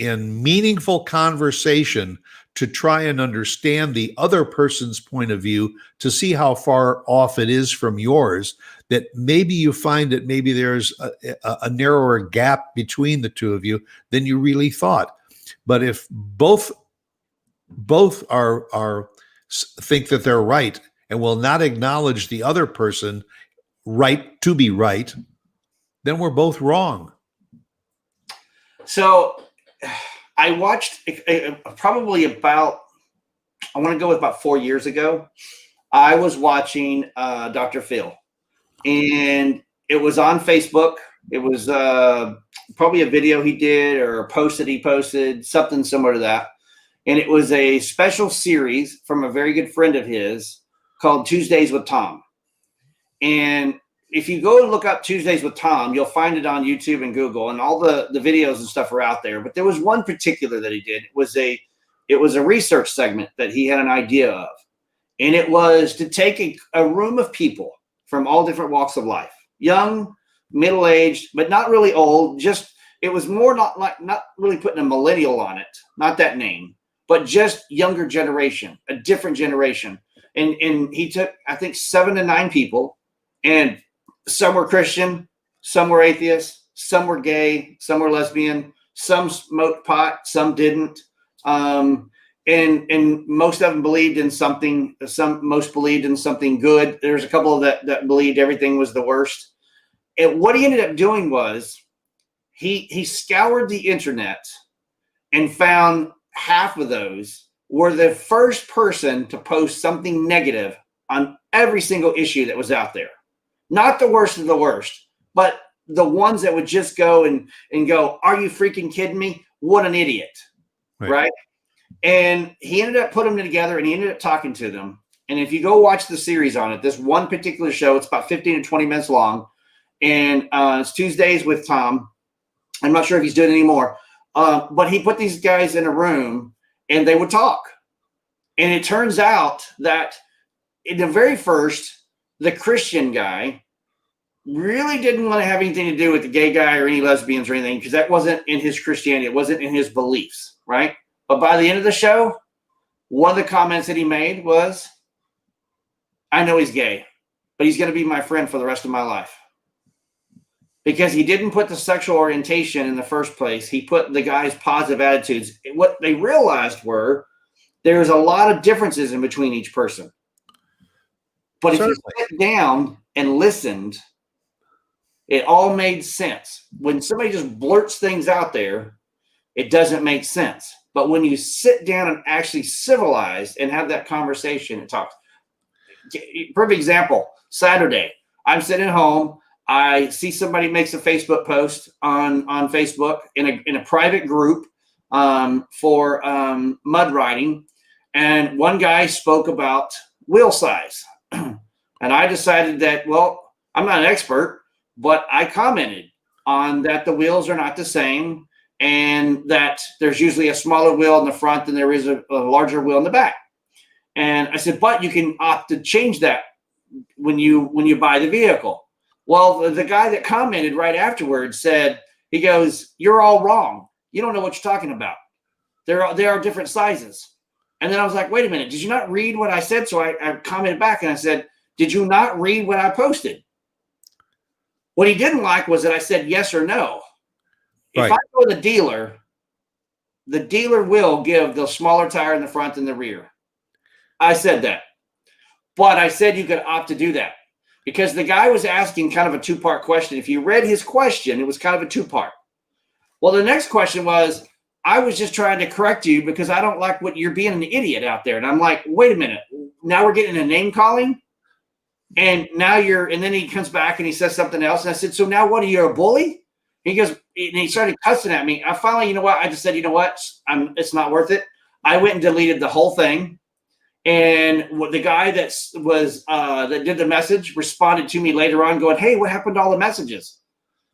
B: meaningful conversation, to try and understand the other person's point of view, to see how far off it is from yours, that maybe you find that maybe there's a narrower gap between the two of you than you really thought. But if both are think that they're right and will not acknowledge the other person right to be right, then we're both wrong.
A: So I watched probably about, I want to go with about 4 years ago. I was watching Dr. Phil, and it was on Facebook. It was probably a video he did or a post that he posted, something similar to that. And it was a special series from a very good friend of his called Tuesdays with Tom. And if you go and look up Tuesdays with Tom, you'll find it on YouTube and Google, and all the videos and stuff are out there. But there was one particular that he did. It was a research segment that he had an idea of. And it was to take a room of people from all different walks of life, young, middle-aged, but not really old. Just, it was more not really putting a millennial on it, not that name, but just younger generation, a different generation. And he took, I think, 7 to 9 people, and some were Christian, some were atheists, some were gay, some were lesbian, some smoked pot, some didn't. And most of them believed in something. Most believed in something good. There's a couple that believed everything was the worst. And what he ended up doing was he scoured the internet and found half of those were the first person to post something negative on every single issue that was out there. Not the worst of the worst, but the ones that would just go and go, are you freaking kidding me? What an idiot, right? And he ended up putting them together, and he ended up talking to them. And if you go watch the series on it, this one particular show, it's about 15 to 20 minutes long, and it's Tuesdays with Tom. I'm not sure if he's doing it anymore, but he put these guys in a room, and they would talk. And it turns out that in the very first, the Christian guy really didn't want to have anything to do with the gay guy or any lesbians or anything, because that wasn't in his Christianity. It wasn't in his beliefs, right? But by the end of the show, one of the comments that he made was, I know he's gay, but he's going to be my friend for the rest of my life. Because he didn't put the sexual orientation in the first place. He put the guy's positive attitudes. What they realized were there's a lot of differences in between each person. But if you sat down and listened, it all made sense. When somebody just blurts things out there, it doesn't make sense. But when you sit down and actually civilize and have that conversation, it talks. Perfect example, Saturday, I'm sitting at home. I see somebody makes a Facebook post on Facebook in a private group for mud riding. And one guy spoke about wheel size. And I decided that, well, I'm not an expert, but I commented on that the wheels are not the same, and that there's usually a smaller wheel in the front than there is a larger wheel in the back. And I said, but you can opt to change that when you buy the vehicle. Well, the guy that commented right afterwards said, he goes, you're all wrong. You don't know what you're talking about. There are different sizes. And then I was like, wait a minute, did you not read what I said? So I commented back and I said, did you not read what I posted? What he didn't like was that I said yes or no. Right. If I go to the dealer will give the smaller tire in the front and the rear. I said that. But I said you could opt to do that because the guy was asking kind of a two-part question. If you read his question, it was kind of a two-part. Well, the next question was, I was just trying to correct you because I don't like what you're being an idiot out there. And I'm like, wait a minute. Now we're getting a name calling. And now and then he comes back and he says something else. And I said, so now what, are you a bully? He goes, and he started cussing at me. I finally, you know what? I just said, you know what? It's not worth it. I went and deleted the whole thing. And the guy that did the message responded to me later on going, hey, what happened to all the messages?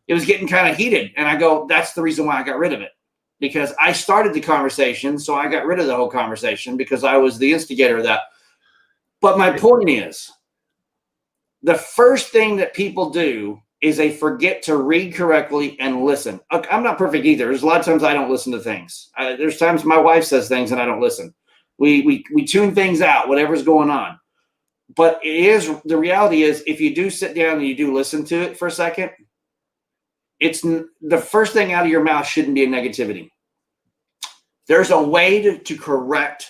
A: It was getting kind of heated. And I go, that's the reason why I got rid of it. Because I started the conversation, so I got rid of the whole conversation because I was the instigator of that. But my point is, the first thing that people do is they forget to read correctly and listen. I'm not perfect either. There's a lot of times I don't listen to things. There's times my wife says things and I don't listen. We tune things out, whatever's going on. But the reality is, if you do sit down and you do listen to it for a second, it's the first thing out of your mouth shouldn't be a negativity. There's a way to correct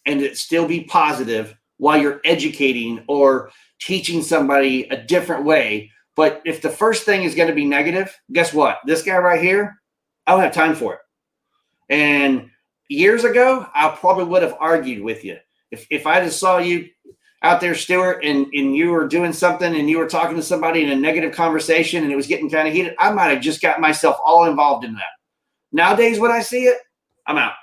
A: and it still be positive while you're educating or teaching somebody a different way. But if the first thing is going to be negative, guess what? This guy right here, I don't have time for it. And years ago, I probably would have argued with you. If I just saw you out there, Stuart, and you were doing something and you were talking to somebody in a negative conversation and it was getting kind of heated, I might have just got myself all involved in that. Nowadays, when I see it, I'm out.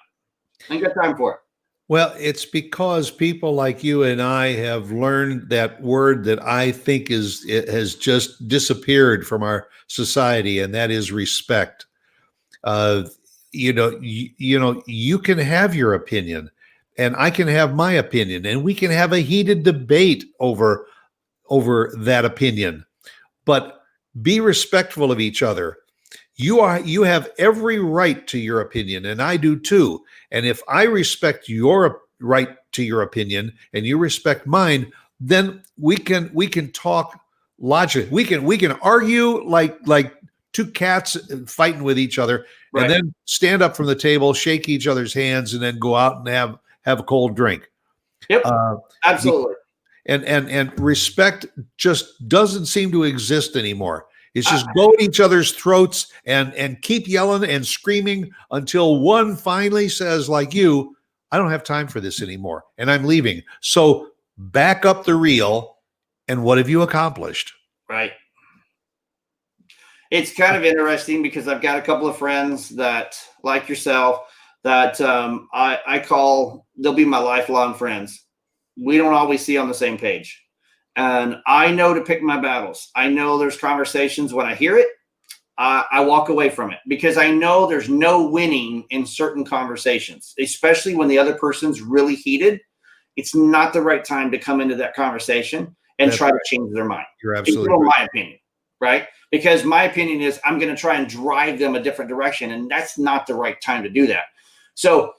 A: I ain't got time for it.
B: Well, it's because people like you and I have learned that word that I think it has just disappeared from our society, and that is respect. You can have your opinion, and I can have my opinion, and we can have a heated debate over that opinion. But be respectful of each other. You have every right to your opinion, and I do too. And if I respect your right to your opinion and you respect mine, then we can talk logic. We can argue like two cats fighting with each other, right, and then stand up from the table, shake each other's hands, and then go out and have a cold drink.
A: Yep, absolutely.
B: And respect just doesn't seem to exist anymore. It's just go at each other's throats and keep yelling and screaming until one finally says, like you, I don't have time for this anymore, and I'm leaving. So back up the reel, and what have you accomplished?
A: Right. It's kind of interesting because I've got a couple of friends that, like yourself, that I call, they'll be my lifelong friends. We don't always see on the same page. And I know to pick my battles. I know there's conversations when I hear it, I walk away from it because I know there's no winning in certain conversations, especially when the other person's really heated. It's not the right time to come into that conversation and try to change their mind.
B: You're absolutely right.
A: My opinion, right? Because my opinion is I'm going to try and drive them a different direction, and that's not the right time to do that. So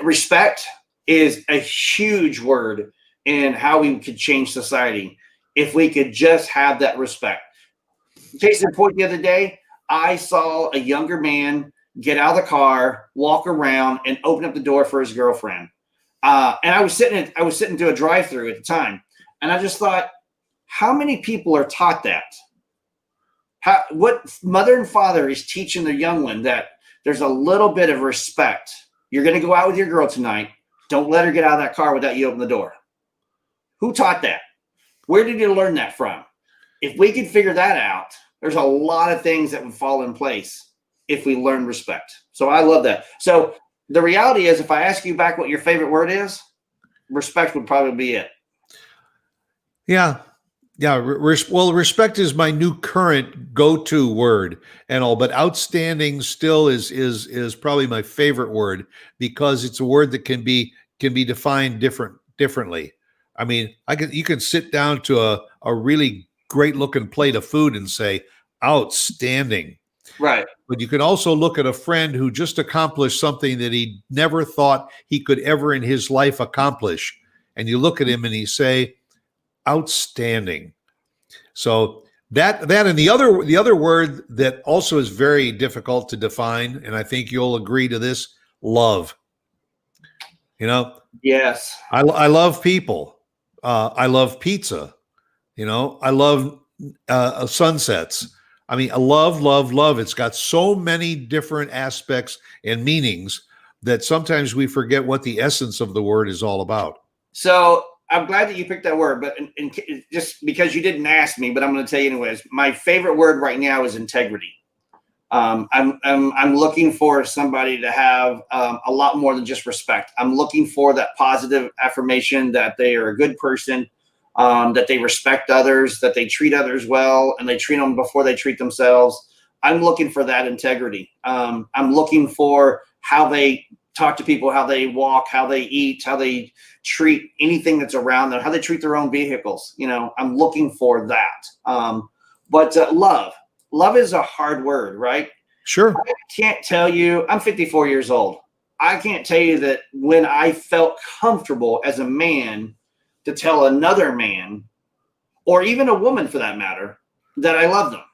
A: respect is a huge word in how we could change society if we could just have that respect. Case in point, the other day, I saw a younger man get out of the car, walk around, and open up the door for his girlfriend. And I was sitting to a drive-through at the time, and I just thought, how many people are taught that? What mother and father is teaching their young one that there's a little bit of respect? You're going to go out with your girl tonight. Don't let her get out of that car without you open the door. Who taught that? Where did you learn that from? If we could figure that out, there's a lot of things that would fall in place if we learn respect. So I love that. So the reality is, if I ask you back what your favorite word is, respect would probably be it.
B: Yeah. Well, respect is my new current go-to word and all, but outstanding still is probably my favorite word because it's a word that can be defined differently. I mean, you can sit down to a really great looking plate of food and say outstanding.
A: Right.
B: But you can also look at a friend who just accomplished something that he never thought he could ever in his life accomplish. And you look at him and you say, outstanding. So that and the other word that also is very difficult to define, and I think you'll agree to this, love. You know? Yes. I love people. I love pizza. You know, I love sunsets. I mean, I love. It's got so many different aspects and meanings that sometimes we forget what the essence of the word is all about. So I'm glad that you picked that word, but just because you didn't ask me, but I'm going to tell you anyways. My favorite word right now is integrity. I'm looking for somebody to have a lot more than just respect. I'm looking for that positive affirmation that they are a good person, that they respect others, that they treat others well, and they treat them before they treat themselves. I'm looking for that integrity. I'm looking for how they talk to people, how they walk, how they eat, how they treat anything that's around them, how they treat their own vehicles. You know, I'm looking for that. But love is a hard word, right? Sure. I can't tell you, I'm 54 years old. I can't tell you that when I felt comfortable as a man to tell another man, or even a woman for that matter, that I love them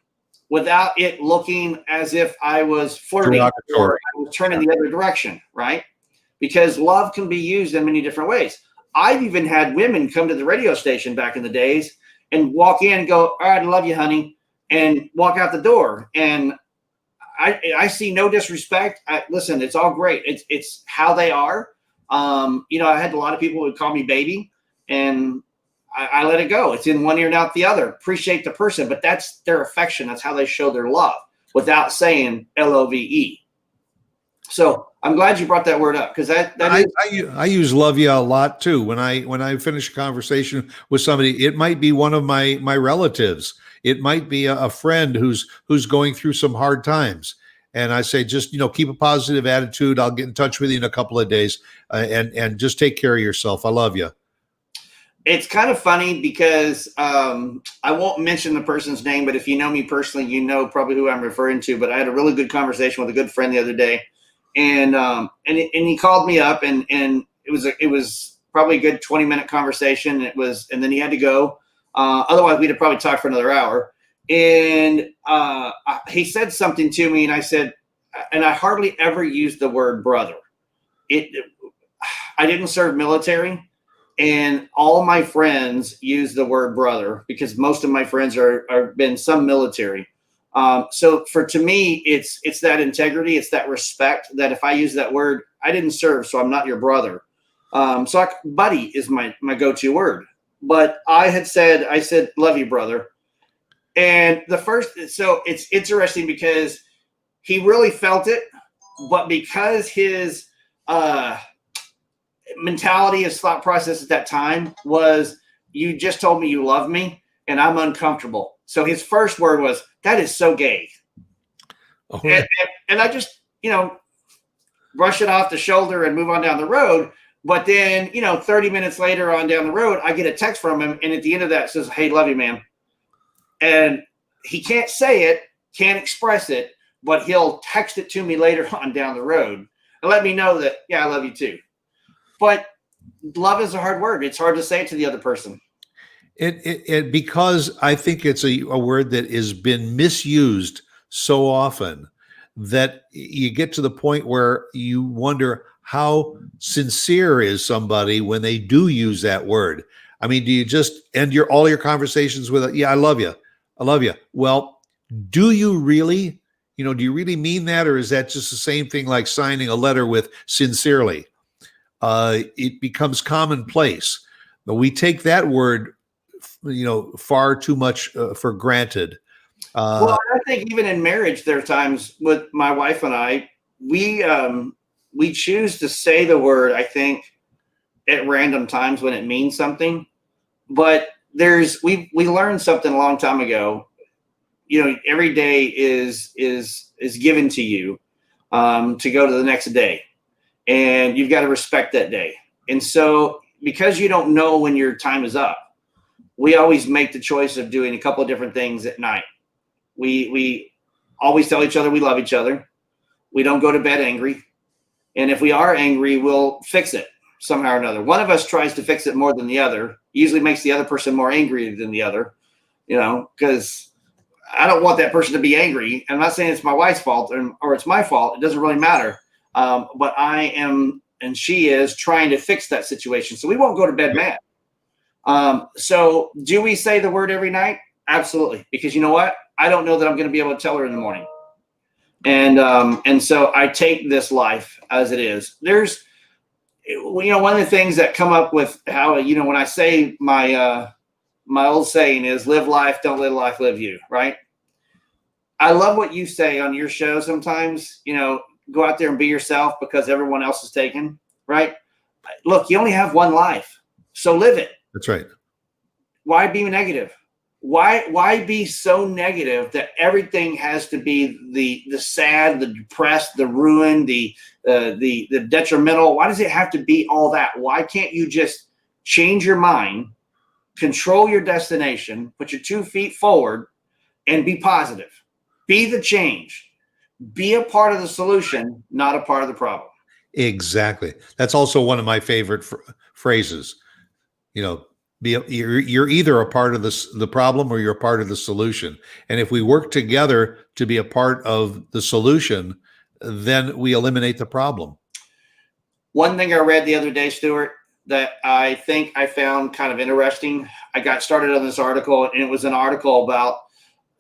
B: without it looking as if I was flirting or I was turning the other direction, right? Because love can be used in many different ways. I've even had women come to the radio station back in the days and walk in and go, all right, I love you, honey, and walk out the door. And I see no disrespect. Listen, it's all great. It's how they are. You know, I had a lot of people who would call me baby, and I let it go. It's in one ear and out the other. Appreciate the person, but that's their affection. That's how they show their love without saying LOVE. So I'm glad you brought that word up because I use love you a lot too. When I finish a conversation with somebody, it might be one of my relatives. It might be a friend who's going through some hard times. And I say, just, you know, keep a positive attitude. I'll get in touch with you in a couple of days and just take care of yourself. I love you. It's kind of funny because I won't mention the person's name, but if you know me personally, you know probably who I'm referring to. But I had a really good conversation with a good friend the other day, and he called me up, and it was probably a good 20-minute conversation. And then he had to go. Otherwise, we'd have probably talked for another hour. And he said something to me, and I said, and I hardly ever used the word brother. I didn't serve military. And all my friends use the word brother because most of my friends are been some military. So to me, it's that integrity, it's that respect that if I use that word,
A: I didn't serve, so I'm not your brother. Buddy is my go-to word. But I said, love you, brother. And so it's interesting because he really felt it, but because his mentality, his thought process at that time was, you just told me you love me and I'm uncomfortable. So his first word was, that is so gay.
B: Oh, right.
A: And I just, brush it off the shoulder and move on down the road. But then, 30 minutes later on down the road, I get a text from him. And at the end of that, it says, hey, love you, man. And he can't say it, can't express it, but he'll text it to me later on down the road and let me know that, yeah, I love you too. But love is a hard word. It's hard to say it to the other person.
B: It because I think it's a word that has been misused so often that you get to the point where you wonder how sincere is somebody when they do use that word. I mean, do you just end all your conversations with, yeah, I love you. I love you. Well, do you really, do you really mean that? Or is that just the same thing like signing a letter with sincerely? It becomes commonplace, but we take that word, far too much for granted.
A: Well, I think even in marriage, there are times with my wife and I, we choose to say the word, I think, at random times when it means something. But we learned something a long time ago. Every day is given to you to go to the next day, and you've got to respect that day. And so, because you don't know when your time is up, we always make the choice of doing a couple of different things at night. We always tell each other we love each other. We don't go to bed angry. And if we are angry, we'll fix it somehow or another. One of us tries to fix it more than the other, usually makes the other person more angry than the other, because I don't want that person to be angry. I'm not saying it's my wife's fault or it's my fault. It doesn't really matter. But I am, and she is, trying to fix that situation. So we won't go to bed mad. So do we say the word every night? Absolutely. Because you know what? I don't know that I'm going to be able to tell her in the morning. And so I take this life as it is. There's, one of the things that come up with how, when I say my old saying is live life, don't live life, live you, right? I love what you say on your show sometimes, go out there and be yourself because everyone else is taken, right? Look, you only have one life, so live it.
B: That's right.
A: Why be negative? Why be so negative that everything has to be the sad, the depressed, the ruined, the detrimental? Why does it have to be all that? Why can't you just change your mind, control your destination, put your 2 feet forward, and be positive? Be the change. Be a part of the solution, not a part of the problem.
B: Exactly. That's also one of my favorite phrases. You're either a part of the problem or you're a part of the solution. And if we work together to be a part of the solution, then we eliminate the problem.
A: One thing I read the other day, Stuart, that I think I found kind of interesting. I got started on this article, and it was an article about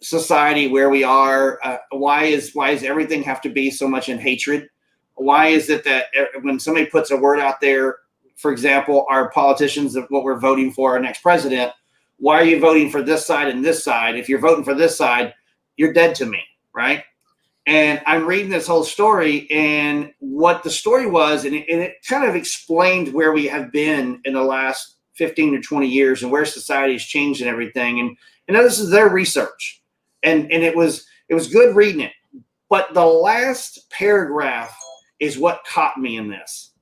A: society, where we are. Why is everything have to be so much in hatred? Why is it that when somebody puts a word out there, for example, our politicians, of what we're voting for our next president, why are you voting for this side and this side? If you're voting for this side, you're dead to me, right? And I'm reading this whole story, and what the story was, and it kind of explained where we have been in the last 15 or 20 years and where society has changed and everything. And this is their research, and it was good reading it. But the last paragraph is what caught me in this.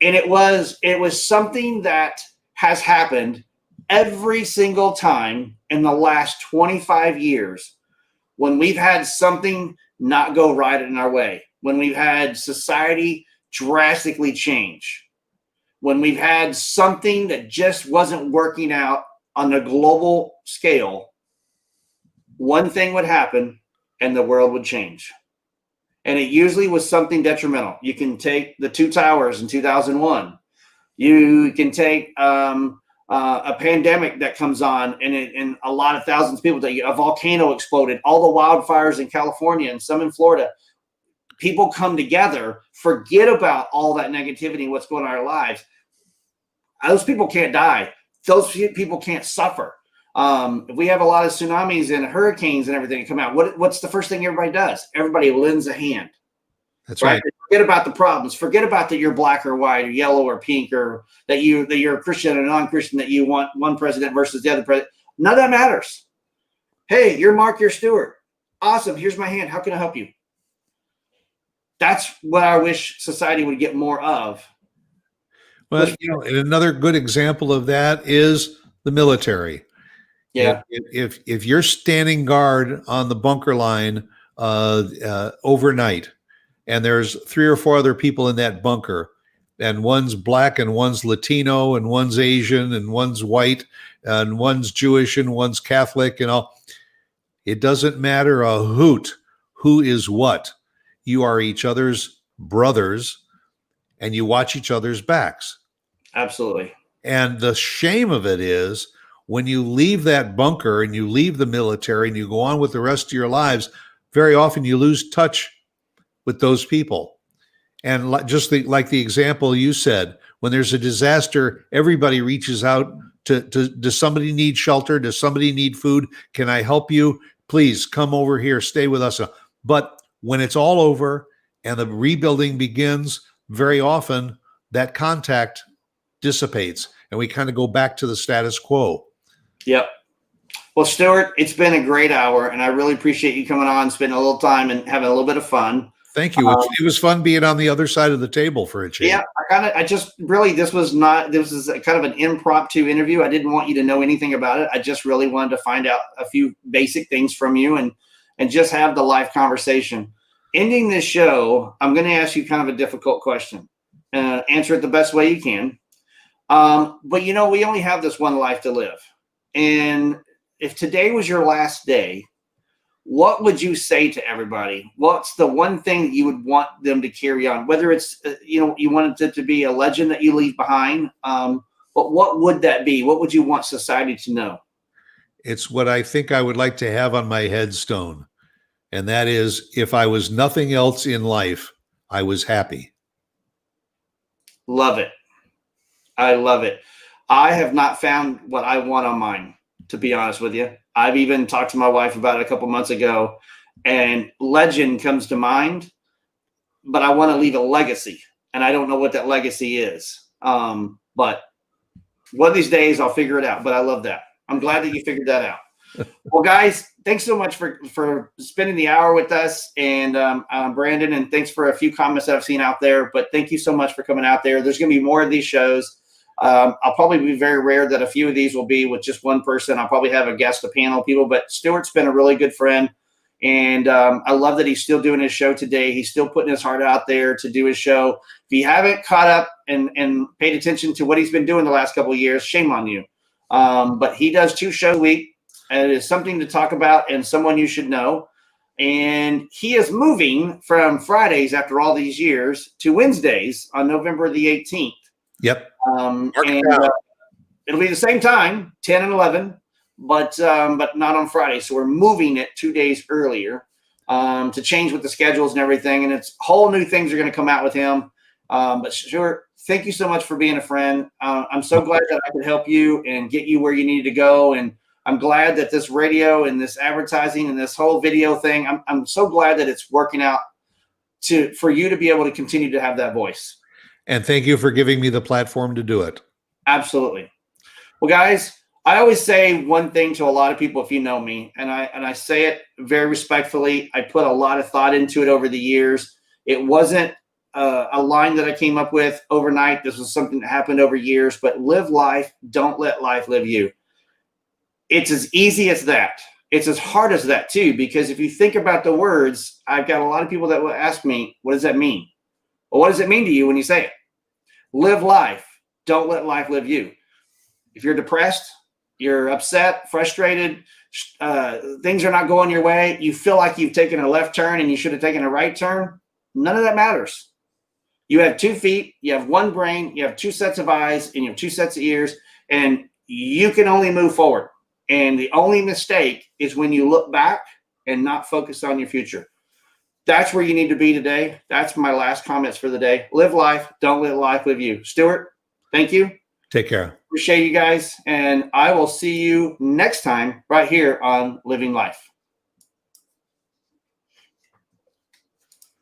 A: And it was something that has happened every single time in the last 25 years when we've had something not go right in our way, when we've had society drastically change, when we've had something that just wasn't working out on a global scale. One thing would happen and the world would change. And it usually was something detrimental. You can take the two towers in 2001. You can take a pandemic that comes on, and a lot of thousands of people. A volcano exploded. All the wildfires in California and some in Florida. people come together, forget about all that negativity and what's going on in our lives. Those people can't die. Those people can't suffer. If we have a lot of tsunamis and hurricanes and everything come out, what's the first thing everybody does? Everybody lends a hand.
B: That's right.
A: Forget about the problems. Forget about that you're black or white or yellow or pink, or that you're a Christian or non-Christian, that you want one president versus the other president. None of that matters. Hey, you're Mark, you're Stuart. Awesome. Here's my hand. How can I help you? That's what I wish society would get more of.
B: Well, and another good example of that is the military.
A: Yeah.
B: If you're standing guard on the bunker line overnight, and there's 3 or 4 other people in that bunker, and one's black and one's Latino and one's Asian and one's white and one's Jewish and one's Catholic and all, it doesn't matter a hoot who is what. You are each other's brothers, and you watch each other's backs.
A: Absolutely.
B: And the shame of it is, when you leave that bunker and you leave the military and you go on with the rest of your lives, very often you lose touch with those people. And like the example you said, when there's a disaster, everybody reaches out to does somebody need shelter? Does somebody need food? Can I help you? Please come over here, stay with us. But when it's all over and the rebuilding begins, very often that contact dissipates and we kind of go back to the status quo.
A: Yep. Well, Stuart, it's been a great hour, and I really appreciate you coming on, spending a little time and having a little bit of fun.
B: Thank you. It was fun being on the other side of the table for a change.
A: Yeah, this was kind of an impromptu interview. I didn't want you to know anything about it. I just really wanted to find out a few basic things from you and just have the live conversation. Ending this show, I'm going to ask you kind of a difficult question. Answer it the best way you can. But we only have this one life to live. And if today was your last day, what would you say to everybody? What's the one thing that you would want them to carry on? Whether it's, you wanted it to be a legend that you leave behind, but what would that be? What would you want society to know?
B: It's what I think I would like to have on my headstone. And that is, if I was nothing else in life, I was happy.
A: Love it. I love it. I have not found what I want on mine, to be honest with you. I've even talked to my wife about it a couple months ago, and legend comes to mind, but I want to leave a legacy, and I don't know what that legacy is. But one of these days I'll figure it out, but I love that. I'm glad that you figured that out. Well, guys, thanks so much for spending the hour with us, and Brandon, and thanks for a few comments that I've seen out there, but thank you so much for coming out there. There's going to be more of these shows. I'll probably be very rare that a few of these will be with just one person. I'll probably have a guest, a panel of people, but Stuart's been a really good friend. And I love that he's still doing his show today. He's still putting his heart out there to do his show. If you haven't caught up and paid attention to what he's been doing the last couple of years, shame on you. But he does 2 shows a week, and it is something to talk about and someone you should know. And he is moving from Fridays after all these years to Wednesdays on November the 18th.
B: Yep.
A: It'll be the same time, 10 and 11, but not on Friday. So we're moving it 2 days earlier to change with the schedules and everything. And it's whole new things are going to come out with him. But sure, thank you so much for being a friend. I'm so glad that I could help you and get you where you needed to go. And I'm glad that this radio and this advertising and this whole video thing, I'm so glad that it's working out for you to be able to continue to have that voice.
B: And thank you for giving me the platform to do it.
A: Absolutely. Well, guys, I always say one thing to a lot of people, if you know me, and I say it very respectfully. I put a lot of thought into it over the years. It wasn't a line that I came up with overnight. This was something that happened over years, but live life. Don't let life live you. It's as easy as that. It's as hard as that too, because if you think about the words, I've got a lot of people that will ask me, what does that mean? Well, what does it mean to you when you say it? Live life. Don't let life live you. If you're depressed, you're upset, frustrated, things are not going your way, you feel like you've taken a left turn and you should have taken a right turn, none of that matters. You have 2 feet, you have 1 brain, you have 2 sets of eyes, and you have 2 sets of ears, and you can only move forward. And the only mistake is when you look back and not focus on your future. That's where you need to be today. That's my last comments for the day. Live life. Don't let life live you. Stuart, thank you.
B: Take care.
A: Appreciate you guys. And I will see you next time right here on Living Life.